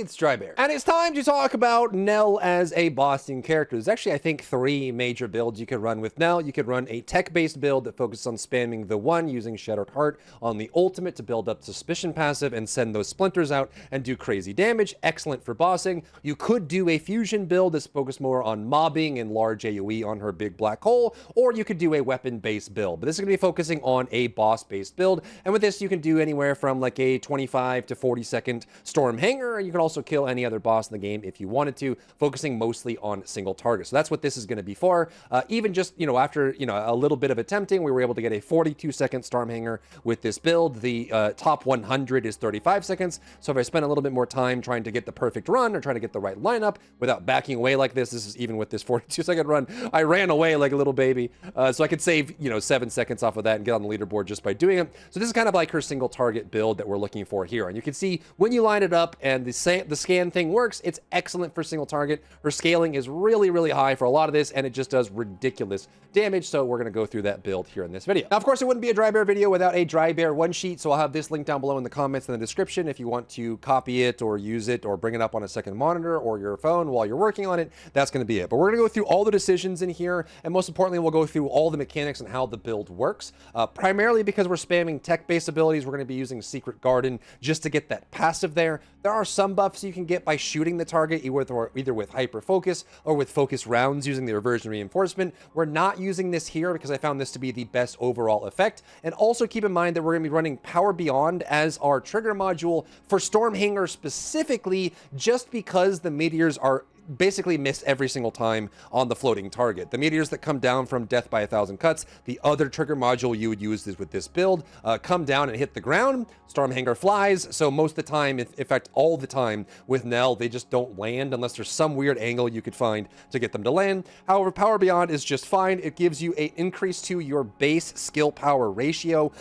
it's Drybear. And it's time to talk about Nell as a bossing character. There's actually, I think, 3 major builds you could run with Nell. You could run a tech-based build that focuses on spamming the 1 using Shattered Heart on the ultimate to build up Suspicion passive and send those splinters out and do crazy damage. Excellent for bossing. You could do a fusion build that's focused more on mobbing and large AoE on her big black hole, or you could do a weapon-based build. But this is going to be focusing on a boss-based build, and with this you can do anywhere from like a 25 to 40 second storm hanger, and you can also kill any other boss in the game if you wanted to, focusing mostly on single targets. So that's what this is going to be for. Even just, after, a little bit of attempting, we were able to get a 42-second storm hanger with this build. The top 100 is 35 seconds. So if I spend a little bit more time trying to get the perfect run or trying to get the right lineup without backing away like this is even with this 42-second run, I ran away like a little baby. So I could save, 7 seconds off of that and get on the leaderboard just by doing it. So this is kind of like her single target build that we're looking for here. And you can see when you line it up and the scan thing works, it's excellent for single target. Her scaling is really, really high for a lot of this, and it just does ridiculous damage. So we're going to go through that build here in this video. Now, of course, it wouldn't be a Drybear video without a Drybear one sheet. So I'll have this link down below in the comments and the description if you want to copy it or use it or bring it up on a second monitor or your phone while you're working on it. That's going to be it. But we're going to go through all the decisions in here, and most importantly, we'll go through all the mechanics and how the build works. Primarily because we're spamming tech-based abilities, we're going to be using Secret Garden just to get that passive there. There are some buffs you can get by shooting the target, either with hyper focus or with focus rounds using the reversion reinforcement. We're not using this here because I found this to be the best overall effect. And also keep in mind that we're going to be running Power Beyond as our trigger module for Storm Hanger specifically, just because the meteors are basically miss every single time on the floating target. The meteors that come down from death by 1,000 cuts, the other trigger module you would use is with this build, come down and hit the ground. Storm Hanger flies, so most of the time, in fact all the time with Nell, they just don't land unless there's some weird angle you could find to get them to land. However, Power Beyond is just fine. It gives you an increase to your base skill power ratio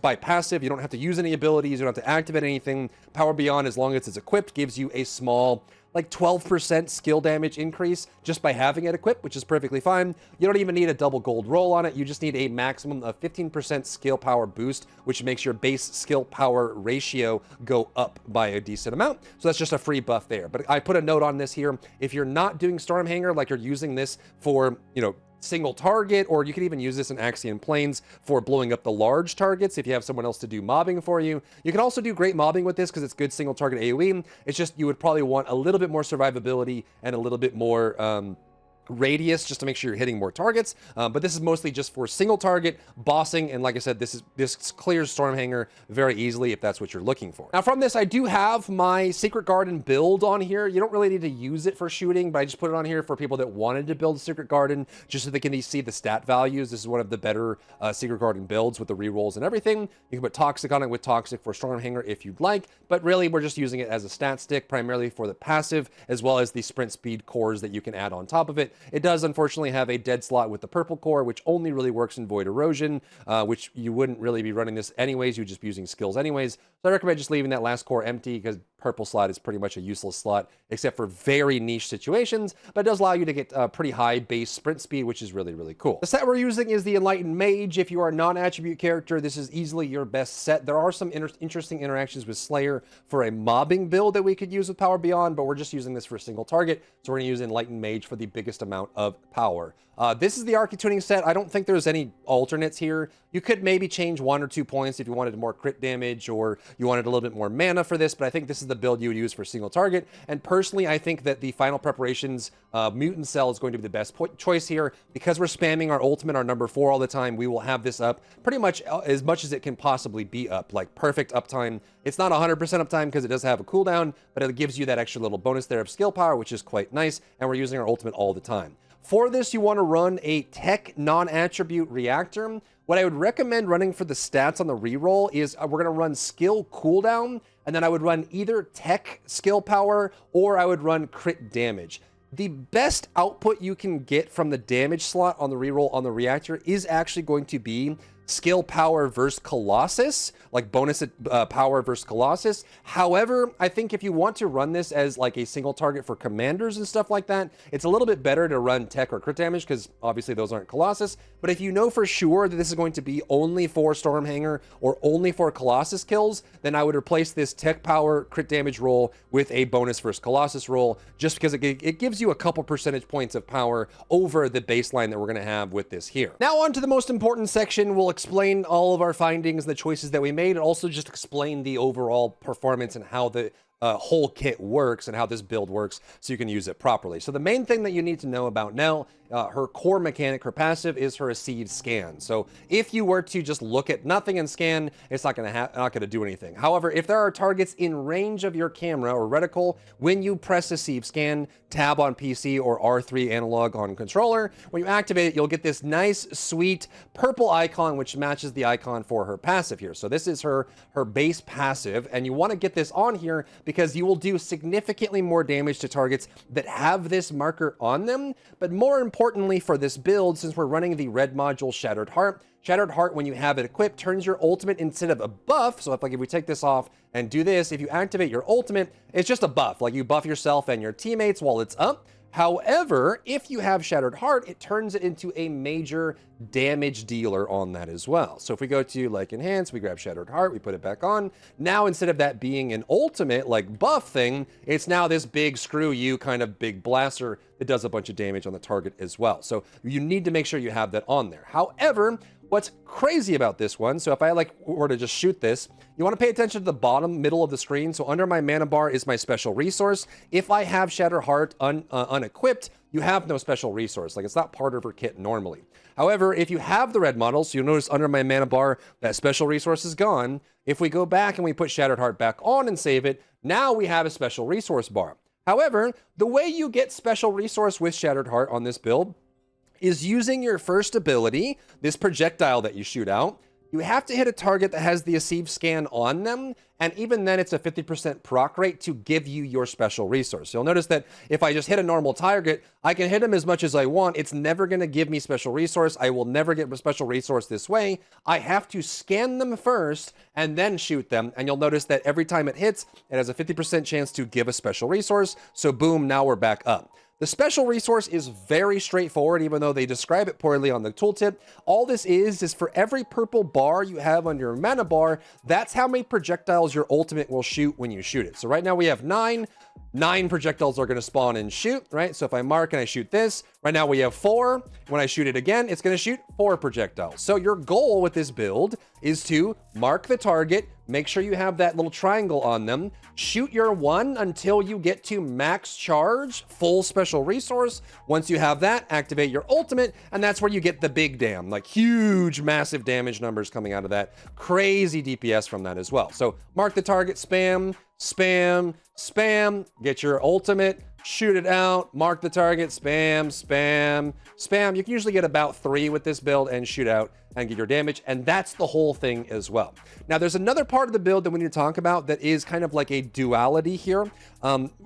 by passive. You don't have to use any abilities, you don't have to activate anything. Power Beyond, as long as it's equipped, gives you a small, like 12% skill damage increase just by having it equipped, which is perfectly fine. You don't even need a double gold roll on it. You just need a maximum of 15% skill power boost, which makes your base skill power ratio go up by a decent amount. So that's just a free buff there. But I put a note on this here. If you're not doing Storm Hanger, like you're using this for, single target, or you can even use this in Axiom Plains for blowing up the large targets if you have someone else to do mobbing for you. You can also do great mobbing with this because it's good single target AoE. It's just you would probably want a little bit more survivability and a little bit more radius just to make sure you're hitting more targets, but this is mostly just for single target bossing, and like I said, this clears Storm Hanger very easily if that's what you're looking for. Now from this, I do have my Secret Garden build on here. You don't really need to use it for shooting, but I just put it on here for people that wanted to build a Secret Garden just so they can see the stat values. This is one of the better Secret Garden builds with the rerolls and everything. You can put Toxic on it with Toxic for Storm Hanger if you'd like, but really we're just using it as a stat stick primarily for the passive as well as the sprint speed cores that you can add on top of it. It does unfortunately have a dead slot with the purple core, which only really works in Void Erosion, which you wouldn't really be running this anyways. You'd just be using skills anyways. So I recommend just leaving that last core empty because purple slot is pretty much a useless slot except for very niche situations, but it does allow you to get pretty high base sprint speed, which is really, really cool. The set we're using is the Enlightened Mage. If you are a non-attribute character, this is easily your best set. There are some interesting interactions with Slayer for a mobbing build that we could use with Power Beyond, but we're just using this for a single target, so we're going to use Enlightened Mage for the biggest amount of power. This is the Archy tuning set. I don't think there's any alternates here. You could maybe change 1 or 2 points if you wanted more crit damage or you wanted a little bit more mana for this, but I think this is the build you would use for single target. And personally, I think that the Final Preparations Mutant Cell is going to be the best choice here. Because we're spamming our ultimate, our number 4 all the time, we will have this up pretty much as it can possibly be up, like perfect uptime. It's not 100% uptime because it does have a cooldown, but it gives you that extra little bonus there of skill power, which is quite nice, and we're using our ultimate all the time. For this, you want to run a tech non-attribute reactor. What I would recommend running for the stats on the reroll is we're going to run skill cooldown, and then I would run either tech skill power or I would run crit damage. The best output you can get from the damage slot on the reroll on the reactor is actually going to be skill power versus Colossus, like bonus power versus Colossus. However, I think if you want to run this as like a single target for commanders and stuff like that, it's a little bit better to run tech or crit damage because obviously those aren't Colossus. But if you know for sure that this is going to be only for Stormhanger or only for Colossus kills, then I would replace this tech power crit damage roll with a bonus versus Colossus roll, just because it gives you a couple percentage points of power over the baseline that we're going to have with this here. Now on to the most important section. We'll explain all of our findings, the choices that we made, and also just explain the overall performance and how the whole kit works and how this build works so you can use it properly. So the main thing that you need to know about Nell, her core mechanic, her passive, is her receive scan. So if you were to just look at nothing and scan, it's not gonna do anything. However, if there are targets in range of your camera or reticle, when you press receive scan, tab on PC or R3 analog on controller, when you activate it, you'll get this nice, sweet purple icon, which matches the icon for her passive here. So this is her base passive, and you wanna get this on here because you will do significantly more damage to targets that have this marker on them. But more importantly for this build, since we're running the red module Shattered Heart, when you have it equipped, turns your ultimate instead of a buff. So if we take this off and do this, if you activate your ultimate, it's just a buff. Like you buff yourself and your teammates while it's up. However, if you have Shattered Heart, it turns it into a major damage dealer on that as well. So if we go to like enhance, we grab Shattered Heart, we put it back on. Now, instead of that being an ultimate like buff thing, it's now this big screw you kind of big blaster that does a bunch of damage on the target as well. So you need to make sure you have that on there. However, what's crazy about this one, so if I were to just shoot this, you want to pay attention to the bottom middle of the screen. So under my mana bar is my special resource. If I have Shattered Heart unequipped, you have no special resource. Like it's not part of her kit normally. However, if you have the red model, so you'll notice under my mana bar, that special resource is gone. If we go back and we put Shattered Heart back on and save it, now we have a special resource bar. However, the way you get special resource with Shattered Heart on this build is using your first ability, this projectile that you shoot out. You have to hit a target that has the receive scan on them, and even then it's a 50% proc rate to give you your special resource. You'll notice that if I just hit a normal target, I can hit them as much as I want. It's never going to give me special resource. I will never get a special resource this way. I have to scan them first and then shoot them, and you'll notice that every time it hits, it has a 50% chance to give a special resource. So boom, now we're back up. The special resource is very straightforward, even though they describe it poorly on the tooltip. All this is for every purple bar you have on your mana bar, that's how many projectiles your ultimate will shoot when you shoot it. So right now we have 9 projectiles are going to spawn and shoot, right? So if I mark and I shoot this, right now we have 4. When I shoot it again, it's going to shoot 4 projectiles. So your goal with this build is to mark the target, make sure you have that little triangle on them, shoot your 1 until you get to max charge, full special resource. Once you have that, activate your ultimate, and that's where you get the big damn, like huge, massive damage numbers coming out of that. Crazy DPS from that as well. So mark the target, spam, spam, spam, get your ultimate, shoot it out, mark the target, spam, spam, spam. You can usually get about 3 with this build and shoot out and get your damage, and that's the whole thing as well. Now, there's another part of the build that we need to talk about that is kind of like a duality here.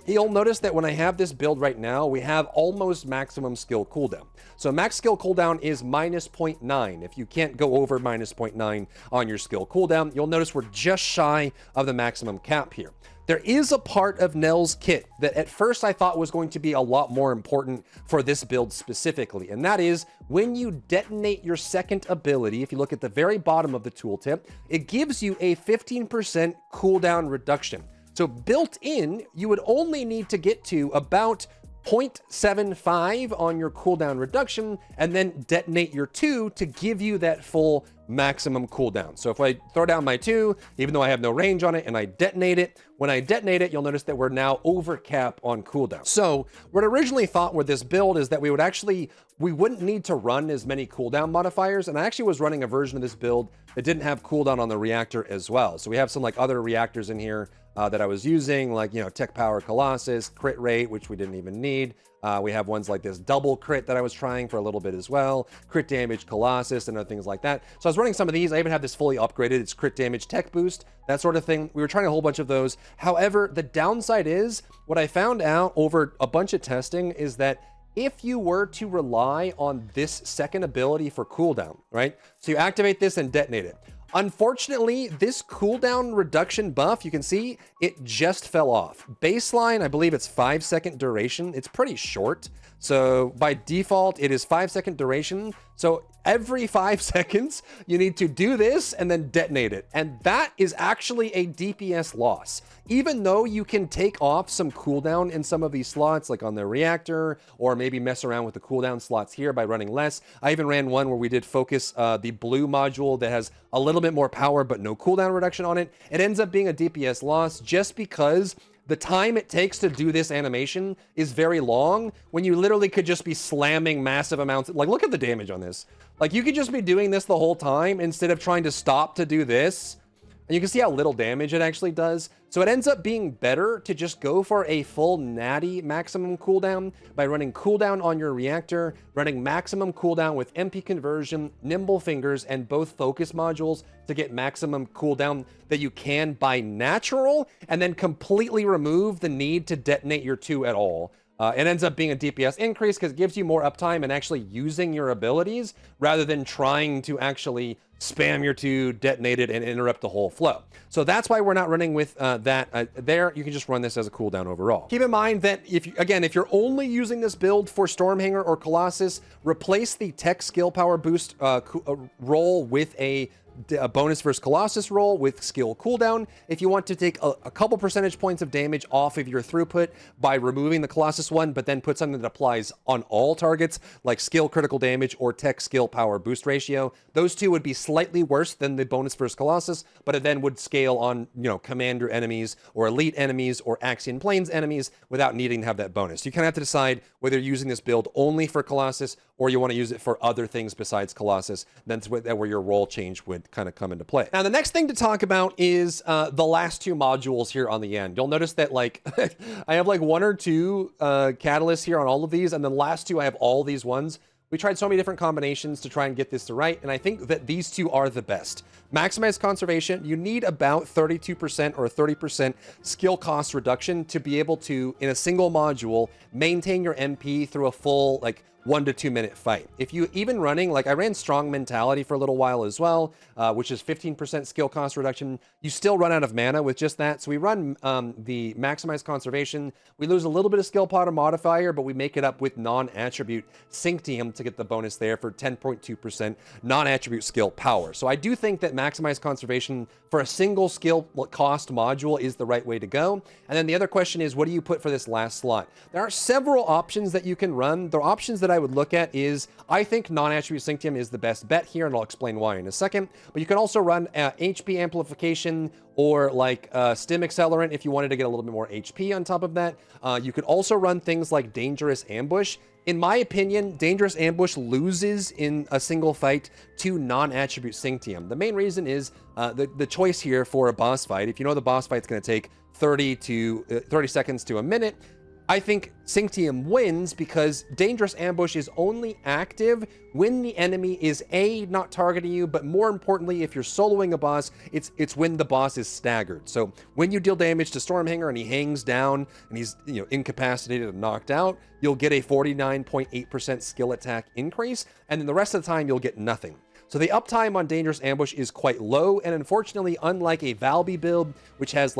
You'll notice that when I have this build right now, we have almost maximum skill cooldown. So max skill cooldown is minus 0.9. If you can't go over minus 0.9 on your skill cooldown, you'll notice we're just shy of the maximum cap here. There is a part of Nell's kit that at first I thought was going to be a lot more important for this build specifically, and that is when you detonate your second ability, if you look at the very bottom of the tooltip, it gives you a 15% cooldown reduction. So built in, you would only need to get to about 0.75 on your cooldown reduction and then detonate your 2 to give you that full maximum cooldown. So if I throw down my 2, even though I have no range on it, and I detonate it, when I detonate it, you'll notice that we're now over cap on cooldown. So what I originally thought with this build is that we wouldn't need to run as many cooldown modifiers, and I actually was running a version of this build that didn't have cooldown on the reactor as well. So we have some like other reactors in here that I was using, like, you know, Tech Power Colossus, crit rate, which we didn't even need. We have ones like this double crit that I was trying for a little bit as well, crit damage Colossus and other things like that. So I was running some of these. I even have this fully upgraded. It's crit damage tech boost, that sort of thing. We were trying a whole bunch of those. However, the downside is what I found out over a bunch of testing is that if you were to rely on this second ability for cooldown, right? So you activate this and detonate it. Unfortunately, this cooldown reduction buff, you can see it just fell off. Baseline, I believe it's 5-second duration. It's pretty short. So by default, it is 5-second duration. So every 5 seconds, you need to do this and then detonate it. And that is actually a DPS loss. Even though you can take off some cooldown in some of these slots, like on the reactor, or maybe mess around with the cooldown slots here by running less. I even ran one where we did focus the blue module that has a little bit more power, but no cooldown reduction on it. It ends up being a DPS loss just because the time it takes to do this animation is very long when you literally could just be slamming massive amounts. Like, look at the damage on this. Like, you could just be doing this the whole time instead of trying to stop to do this. And you can see how little damage it actually does. So it ends up being better to just go for a full natty maximum cooldown by running cooldown on your reactor, running maximum cooldown with MP conversion, nimble fingers, and both focus modules to get maximum cooldown that you can by natural, and then completely remove the need to detonate your 2 at all. It ends up being a DPS increase because it gives you more uptime and actually using your abilities rather than trying to actually spam your 2, detonate it, and interrupt the whole flow. So that's why we're not running with that there. You can just run this as a cooldown overall. Keep in mind that if you're only using this build for Stormhanger or Colossus, replace the tech skill power boost roll with a bonus versus Colossus roll with skill cooldown. If you want to take a couple percentage points of damage off of your throughput by removing the Colossus one, but then put something that applies on all targets, like skill critical damage or tech skill power boost ratio, those two would be slightly worse than the bonus versus Colossus, but it then would scale on, commander enemies or elite enemies or Axion Plains enemies without needing to have that bonus. You kind of have to decide whether you're using this build only for Colossus or you want to use it for other things besides Colossus. That's where your role change would kind of come into play. Now, the next thing to talk about is the last 2 modules here on the end. You'll notice that I have 1 or 2 catalysts here on all of these, and the last 2 I have all these ones. We tried so many different combinations to try and get this to right, and I think that these 2 are the best. Maximize conservation. You need about 32% or 30% skill cost reduction to be able to, in a single module, maintain your MP through a full 1 to 2 minute fight. If you even running, I ran strong mentality for a little while as well, which is 15% skill cost reduction, you still run out of mana with just that. So we run the maximize conservation. We lose a little bit of skill power modifier, but we make it up with non-attribute Synctium to get the bonus there for 10.2% non-attribute skill power. So I do think that maximize conservation for a single skill cost module is the right way to go. And then the other question is, what do you put for this last slot? There are several options that you can run. The options that I would look at is, I think non-attribute Synctium is the best bet here, and I'll explain why in a second. But you can also run HP amplification or stim accelerant if you wanted to get a little bit more HP on top of that. You could also run things like dangerous ambush. In my opinion, dangerous ambush loses in a single fight to non-attribute Synctium. The main reason is the choice here for a boss fight. If you know the boss fight's going to take 30 seconds to a minute, I think Synctium wins because dangerous ambush is only active when the enemy is not targeting you, but more importantly, if you're soloing a boss, it's when the boss is staggered. So when you deal damage to Stormhanger and he hangs down and he's incapacitated and knocked out, you'll get a 49.8% skill attack increase, and then the rest of the time you'll get nothing. So the uptime on dangerous ambush is quite low, and unfortunately, unlike a Valby build, which has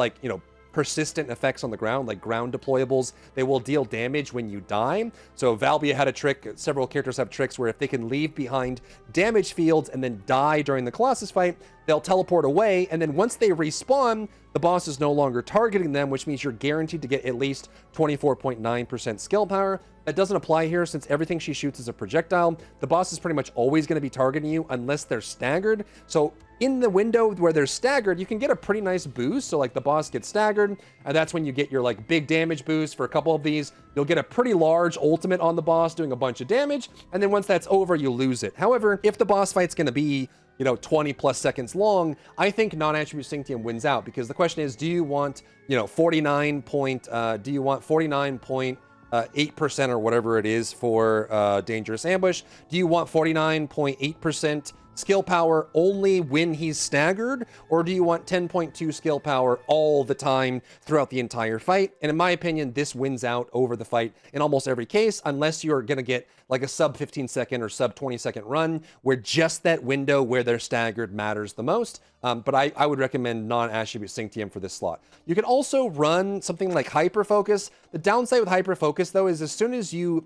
persistent effects on the ground, like ground deployables, they will deal damage when you die. So Valby had a trick, several characters have tricks where if they can leave behind damage fields and then die during the Colossus fight, they'll teleport away, and then once they respawn, the boss is no longer targeting them, which means you're guaranteed to get at least 24.9% skill power. That doesn't apply here since everything she shoots is a projectile. The boss is pretty much always going to be targeting you unless they're staggered. So in the window where they're staggered, you can get a pretty nice boost. So the boss gets staggered, and that's when you get your big damage boost for a couple of these. You'll get a pretty large ultimate on the boss doing a bunch of damage, and then once that's over, you lose it. However, if the boss fight's going to be 20 plus seconds long, I think non-attribute Synctium wins out, because the question is, do you want 49.8% or whatever it is for dangerous ambush? Do you want 49.8% skill power only when he's staggered, or do you want 10.2 skill power all the time throughout the entire fight? And in my opinion, this wins out over the fight in almost every case, unless you're going to get like a sub 15 second or sub 20 second run where just that window where they're staggered matters the most. But I would recommend non-attribute sync TM for this slot. You can also run something like hyper focus. The downside with hyper focus though is as soon as you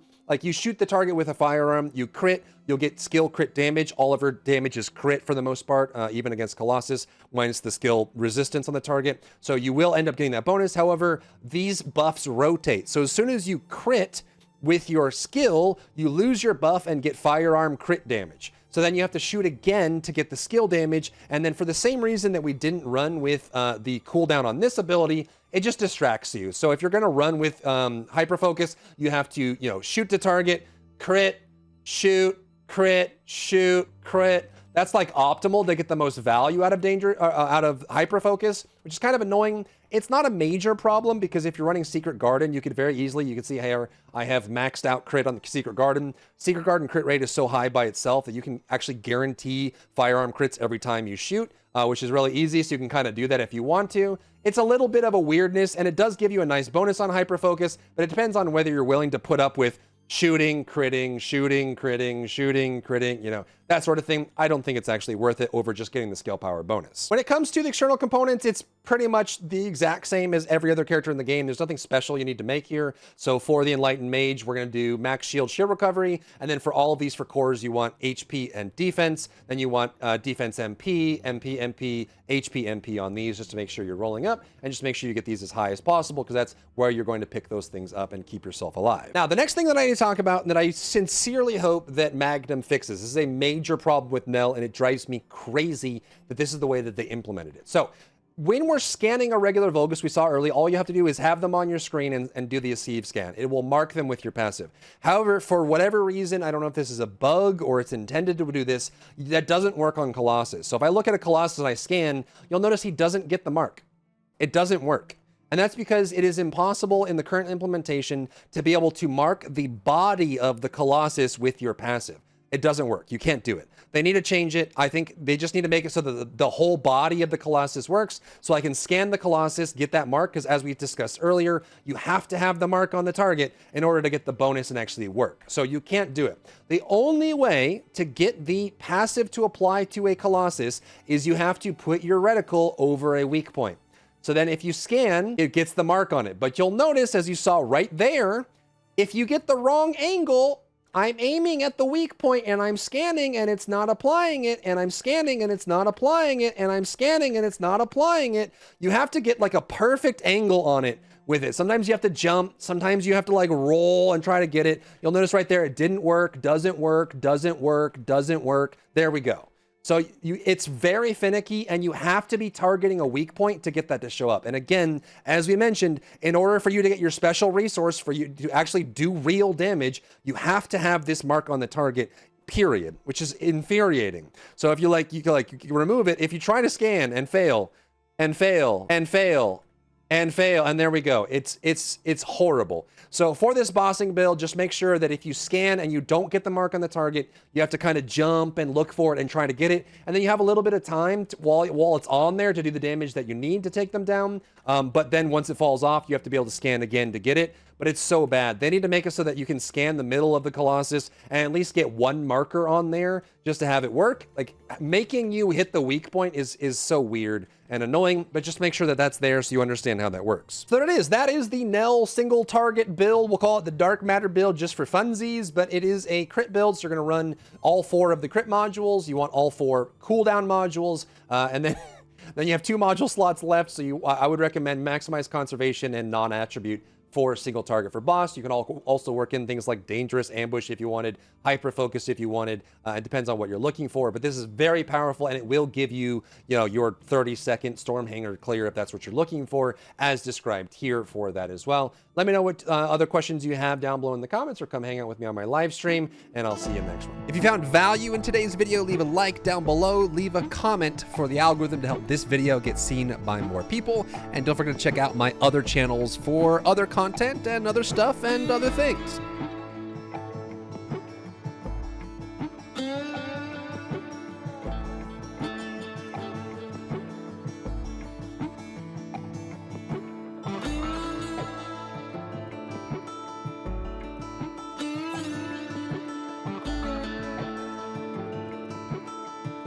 shoot the target with a firearm, you crit, you'll get skill crit damage. All of her damage is crit for the most part, even against Colossus, minus the skill resistance on the target. So you will end up getting that bonus. However, these buffs rotate. So as soon as you crit with your skill, you lose your buff and get firearm crit damage. So then you have to shoot again to get the skill damage. And then for the same reason that we didn't run with the cooldown on this ability, it just distracts you. So if you're going to run with hyper focus, you have to, shoot the target, crit, shoot, crit, shoot, crit. That's like optimal to get the most value out of hyper focus, which is kind of annoying. It's not a major problem because if you're running Secret Garden, you could very easily, you can see here, I have maxed out crit on the Secret Garden. Secret Garden crit rate is so high by itself that you can actually guarantee firearm crits every time you shoot, which is really easy. So you can kind of do that if you want to. It's a little bit of a weirdness and it does give you a nice bonus on hyper focus, but it depends on whether you're willing to put up with shooting, critting, shooting, critting, shooting, critting, that sort of thing. I don't think it's actually worth it over just getting the skill power bonus. When it comes to the external components, it's pretty much the exact same as every other character in the game. There's nothing special you need to make here. So for the Enlightened Mage, we're going to do max shield recovery. And then for all of these for cores, you want HP and defense. Then you want defense MP, MP, HP, MP on these just to make sure you're rolling up and just make sure you get these as high as possible because that's where you're going to pick those things up and keep yourself alive. Now, the next thing that I need to talk about and that I sincerely hope that Magnum fixes, this is a major problem with Nell and it drives me crazy that this is the way that they implemented it. So when we're scanning a regular Vulgus we saw early, all you have to do is have them on your screen and do the Aceive scan. It will mark them with your passive. However, for whatever reason, I don't know if this is a bug or it's intended to do this, that doesn't work on Colossus. So if I look at a Colossus and I scan, you'll notice he doesn't get the mark. It doesn't work. And that's because it is impossible in the current implementation to be able to mark the body of the Colossus with your passive. It doesn't work. You can't do it. They need to change it. I think they just need to make it so that the whole body of the Colossus works. So I can scan the Colossus, get that mark, because as we discussed earlier, you have to have the mark on the target in order to get the bonus and actually work. So you can't do it. The only way to get the passive to apply to a Colossus is you have to put your reticle over a weak point. So then if you scan, it gets the mark on it. But you'll notice, as you saw right there, if you get the wrong angle, I'm aiming at the weak point and I'm scanning and it's not applying it, and I'm scanning and it's not applying it, and I'm scanning and it's not applying it. You have to get like a perfect angle on it with it. Sometimes you have to jump, sometimes you have to like roll and try to get it. You'll notice right there, it didn't work, doesn't work, doesn't work, doesn't work. There we go. So it's very finicky and you have to be targeting a weak point to get that to show up. And again, as we mentioned, in order for you to get your special resource for you to actually do real damage, you have to have this mark on the target, period, which is infuriating. So if you can remove it. If you try to scan and fail and fail and fail and fail, and there we go. It's horrible. So for this bossing build, just make sure that if you scan and you don't get the mark on the target, you have to kind of jump and look for it and try to get it. And then you have a little bit of time while it's on there to do the damage that you need to take them down. But then once it falls off, you have to be able to scan again to get it. But it's so bad. They need to make it so that you can scan the middle of the Colossus and at least get one marker on there just to have it work. Like making you hit the weak point is so weird and annoying, but just make sure that that's there so you understand how that works. So there it is. That is the Nell single target build. We'll call it the Dark Matter build just for funsies, but it is a crit build. So you're going to run all 4 of the crit modules. You want all 4 cooldown modules, and then then you have 2 module slots left. So I would recommend maximize conservation and non-attribute for a single target for boss. You can also work in things like dangerous ambush if you wanted, hyper focus if you wanted. It depends on what you're looking for, but this is very powerful and it will give you, your 30-second Stormhanger clear if that's what you're looking for, as described here for that as well. Let me know what other questions you have down below in the comments, or come hang out with me on my live stream, and I'll see you in the next one. If you found value in today's video, leave a like down below, leave a comment for the algorithm to help this video get seen by more people, and don't forget to check out my other channels for other content and other stuff and other things.